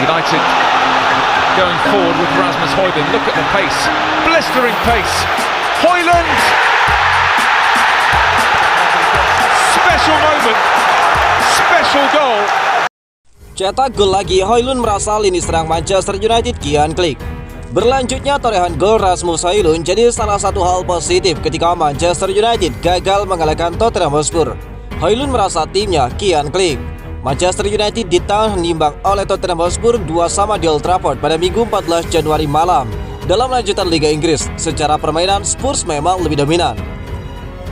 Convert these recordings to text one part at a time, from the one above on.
United going forward with Rasmus Højlund. Look at the pace, blistering pace. Højlund! Special moment, special goal. Cetak gol lagi, Højlund merasa lini serang Manchester United kian klik. Berlanjutnya torehan gol Rasmus Højlund jadi salah satu hal positif ketika Manchester United gagal mengalahkan Tottenham Hotspur. Højlund merasa timnya kian klik. Manchester United ditahan imbang oleh Tottenham Hotspur 2-2 di Old Trafford pada Minggu 14 Januari malam. Dalam lanjutan Liga Inggris, secara permainan Spurs memang lebih dominan.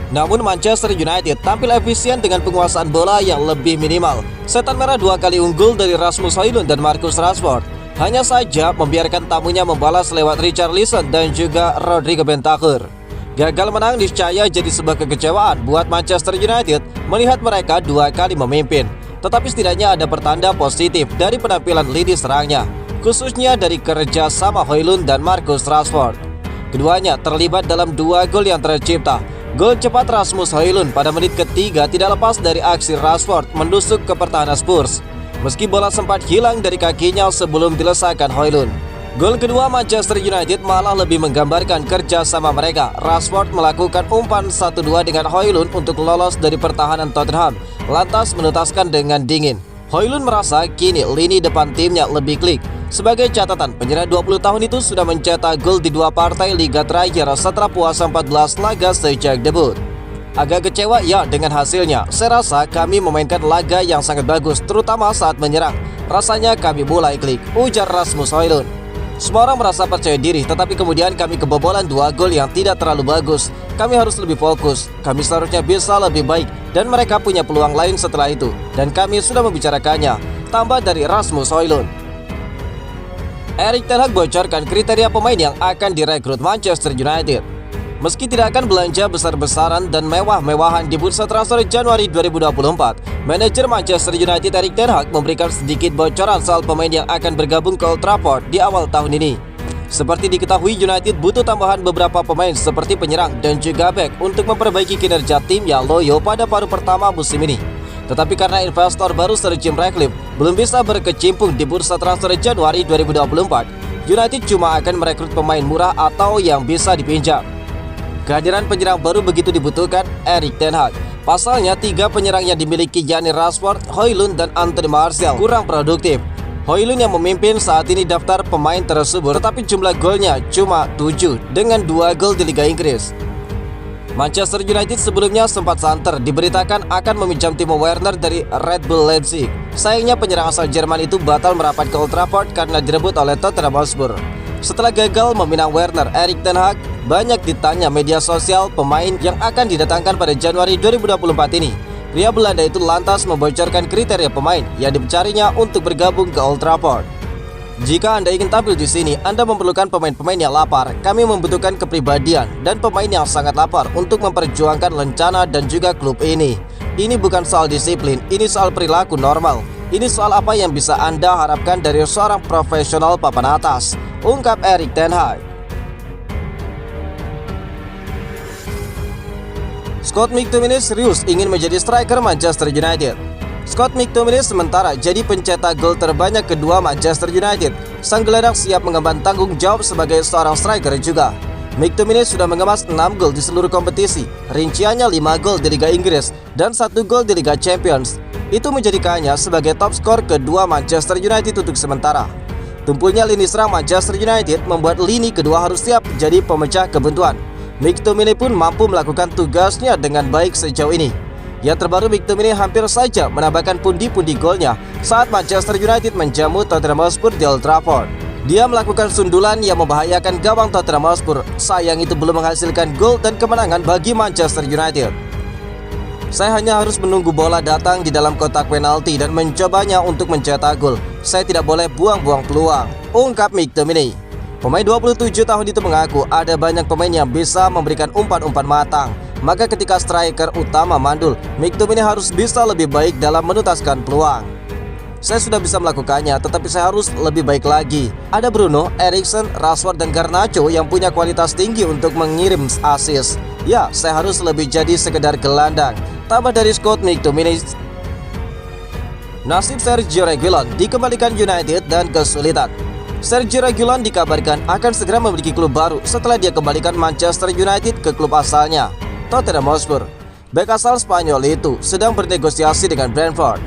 Namun Manchester United tampil efisien dengan penguasaan bola yang lebih minimal. Setan Merah 2 kali unggul dari Rasmus Højlund dan Marcus Rashford. Hanya saja membiarkan tamunya membalas lewat Richarlison dan juga Rodrigo Bentancur. Gagal menang niscaya jadi sebuah kekecewaan buat Manchester United melihat mereka 2 kali memimpin. Tetapi setidaknya ada pertanda positif dari penampilan lini serangnya, khususnya dari kerja sama Højlund dan Marcus Rashford. Keduanya terlibat dalam 2 gol yang tercipta. Gol cepat Rasmus Højlund pada menit ketiga tidak lepas dari aksi Rashford menusuk ke pertahanan Spurs, meski bola sempat hilang dari kakinya sebelum dilesakan Højlund. Gol kedua Manchester United malah lebih menggambarkan kerja sama mereka. Rashford melakukan umpan 1-2 dengan Højlund untuk lolos dari pertahanan Tottenham, lantas menuntaskan dengan dingin. Højlund merasa kini lini depan timnya lebih klik. Sebagai catatan, penyerang 20 tahun itu sudah mencetak gol di 2 partai liga terakhir setelah puasa 14 laga sejak debut. Agak kecewa ya dengan hasilnya. Saya rasa kami memainkan laga yang sangat bagus, terutama saat menyerang. Rasanya kami mulai klik, ujar Rasmus Højlund. Semua orang merasa percaya diri, tetapi kemudian kami kebobolan 2 gol yang tidak terlalu bagus. Kami harus lebih fokus, kami seharusnya bisa lebih baik, dan mereka punya peluang lain setelah itu. Dan kami sudah membicarakannya, tambah dari Rasmus Højlund. Erik ten Hag bocorkan kriteria pemain yang akan direkrut Manchester United. Meski tidak akan belanja besar-besaran dan mewah-mewahan di bursa transfer Januari 2024, manajer Manchester United Erik ten Hag memberikan sedikit bocoran soal pemain yang akan bergabung ke Old Trafford di awal tahun ini. Seperti diketahui, United butuh tambahan beberapa pemain seperti penyerang dan juga bek untuk memperbaiki kinerja tim yang loyo pada paruh pertama musim ini. Tetapi karena investor baru Sir Jim Ratcliffe belum bisa berkecimpung di bursa transfer Januari 2024, United cuma akan merekrut pemain murah atau yang bisa dipinjam. Kehadiran penyerang baru begitu dibutuhkan Erik ten Hag. Pasalnya 3 penyerang yang dimiliki yakni Rashford, Højlund dan Anthony Martial kurang produktif. Højlund yang memimpin saat ini daftar pemain tersubur, tetapi jumlah golnya cuma 7 dengan 2 gol di Liga Inggris. Manchester United sebelumnya sempat santer diberitakan akan meminjam Timo Werner dari Red Bull Leipzig. Sayangnya penyerang asal Jerman itu batal merapat ke Old Trafford karena direbut oleh Tottenham Hotspur. Setelah gagal meminang Werner, Erik ten Hag banyak ditanya media sosial pemain yang akan didatangkan pada Januari 2024 ini. Pria Belanda itu lantas membocorkan kriteria pemain yang dicarinya untuk bergabung ke Old Trafford. Jika Anda ingin tampil di sini, Anda memerlukan pemain-pemain yang lapar. Kami membutuhkan kepribadian dan pemain yang sangat lapar untuk memperjuangkan rencana dan juga klub ini. Ini bukan soal disiplin, ini soal perilaku normal. Ini soal apa yang bisa Anda harapkan dari seorang profesional papan atas, ungkap Erik ten Hag. Scott McTominay serius ingin menjadi striker Manchester United. Scott McTominay sementara jadi pencetak gol terbanyak kedua Manchester United. Sang gelandang siap mengemban tanggung jawab sebagai seorang striker juga. McTominay sudah mengemas 6 gol di seluruh kompetisi, rinciannya 5 gol di Liga Inggris dan 1 gol di Liga Champions. Itu menjadikannya sebagai top skor kedua Manchester United untuk sementara. Tumpulnya lini serang Manchester United membuat lini kedua harus siap jadi pemecah kebuntuan. McTominay pun mampu melakukan tugasnya dengan baik sejauh ini. Yang terbaru, McTominay hampir saja menambahkan pundi-pundi golnya saat Manchester United menjamu Tottenham Hotspur di Old Trafford. Dia melakukan sundulan yang membahayakan gawang Tottenham Hotspur. Sayang itu belum menghasilkan gol dan kemenangan bagi Manchester United. Saya hanya harus menunggu bola datang di dalam kotak penalti dan mencobanya untuk mencetak gol. Saya tidak boleh buang-buang peluang, ungkap McTominay. Pemain 27 tahun itu mengaku ada banyak pemain yang bisa memberikan umpan-umpan matang. Maka ketika striker utama mandul, McTominay harus bisa lebih baik dalam menuntaskan peluang. Saya sudah bisa melakukannya, tetapi saya harus lebih baik lagi. Ada Bruno, Eriksen, Rashford dan Garnacho yang punya kualitas tinggi untuk mengirim assist. Ya, saya harus lebih jadi sekedar gelandang, tambah dari Scott McTominay. Nasib Sergio Reguilon dikembalikan United dan kesulitan. Sergio Reguilon dikabarkan akan segera memiliki klub baru setelah dia kembalikan Manchester United ke klub asalnya, Tottenham Hotspur. Bek asal Spanyol itu sedang bernegosiasi dengan Brentford.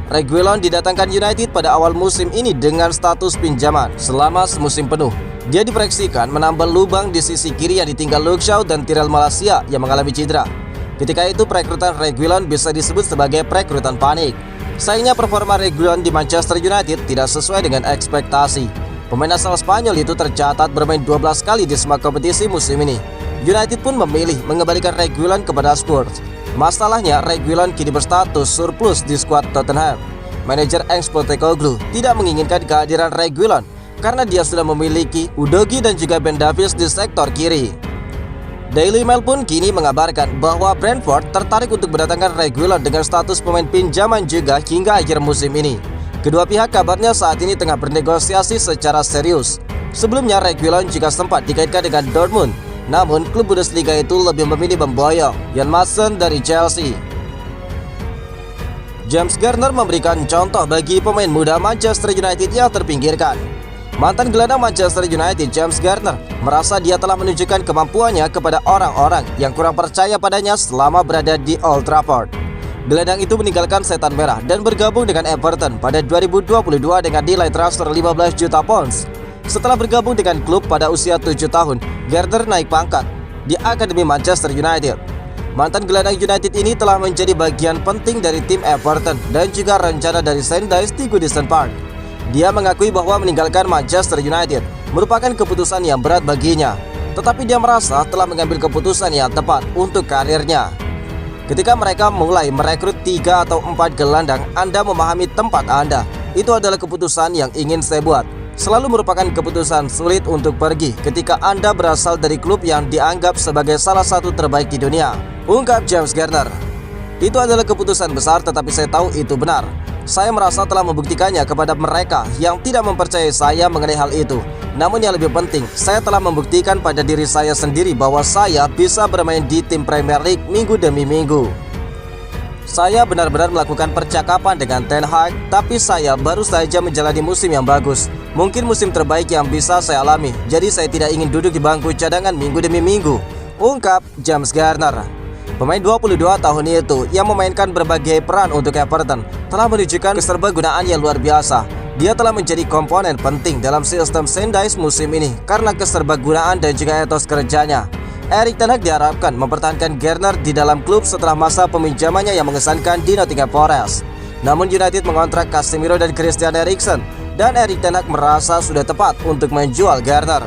Reguilon didatangkan United pada awal musim ini dengan status pinjaman selama semusim penuh. Dia diproyeksikan menambal lubang di sisi kiri yang ditinggal Luke Shaw dan Tyrell Malacia yang mengalami cedera. Ketika itu perekrutan Reguilon bisa disebut sebagai perekrutan panik. Sayangnya performa Reguilon di Manchester United tidak sesuai dengan ekspektasi. Pemain asal Spanyol itu tercatat bermain 12 kali di semua kompetisi musim ini. United pun memilih mengembalikan Reguilon kepada Spurs. Masalahnya, Reguilon kini berstatus surplus di skuad Tottenham. Manajer Ange Postecoglou tidak menginginkan kehadiran Reguilon karena dia sudah memiliki Udogie dan juga Ben Davies di sektor kiri. Daily Mail pun kini mengabarkan bahwa Brentford tertarik untuk mendatangkan Reguilon dengan status pemain pinjaman juga hingga akhir musim ini. Kedua pihak kabarnya saat ini tengah bernegosiasi secara serius. Sebelumnya Reguilon juga sempat dikaitkan dengan Dortmund, namun klub Bundesliga itu lebih memilih memboyong Jan Madsen dari Chelsea. James Garner memberikan contoh bagi pemain muda Manchester United yang terpinggirkan. Mantan gelandang Manchester United James Garner merasa dia telah menunjukkan kemampuannya kepada orang-orang yang kurang percaya padanya selama berada di Old Trafford. Gelandang itu meninggalkan Setan Merah dan bergabung dengan Everton pada 2022 dengan nilai transfer 15 juta pounds. Setelah bergabung dengan klub pada usia 7 tahun, Garner naik pangkat di Akademi Manchester United. Mantan gelandang United ini telah menjadi bagian penting dari tim Everton dan juga rencana dari Sandys di Goodison Park. Dia mengakui bahwa meninggalkan Manchester United merupakan keputusan yang berat baginya, tetapi dia merasa telah mengambil keputusan yang tepat untuk karirnya. Ketika mereka mulai merekrut 3 atau 4 gelandang, Anda memahami tempat Anda. Itu adalah keputusan yang ingin saya buat. Selalu merupakan keputusan sulit untuk pergi ketika Anda berasal dari klub yang dianggap sebagai salah satu terbaik di dunia, ungkap James Garner. Itu adalah keputusan besar, tetapi saya tahu itu benar. Saya merasa telah membuktikannya kepada mereka yang tidak mempercayai saya mengenai hal itu. Namun yang lebih penting, saya telah membuktikan pada diri saya sendiri bahwa saya bisa bermain di tim Premier League minggu demi minggu. Saya benar-benar melakukan percakapan dengan Ten Hag, tapi saya baru saja menjalani musim yang bagus. Mungkin musim terbaik yang bisa saya alami, jadi saya tidak ingin duduk di bangku cadangan minggu demi minggu, ungkap James Garner. Pemain 22 tahun itu yang memainkan berbagai peran untuk Everton telah menunjukkan keserbagunaan yang luar biasa. Dia telah menjadi komponen penting dalam sistem Sandys musim ini karena keserbagunaan dan juga etos kerjanya. Erik ten Hag diharapkan mempertahankan Garner di dalam klub setelah masa peminjamannya yang mengesankan di Nottingham Forest. Namun United mengontrak Casemiro dan Christian Eriksen, dan Erik ten Hag merasa sudah tepat untuk menjual Garner.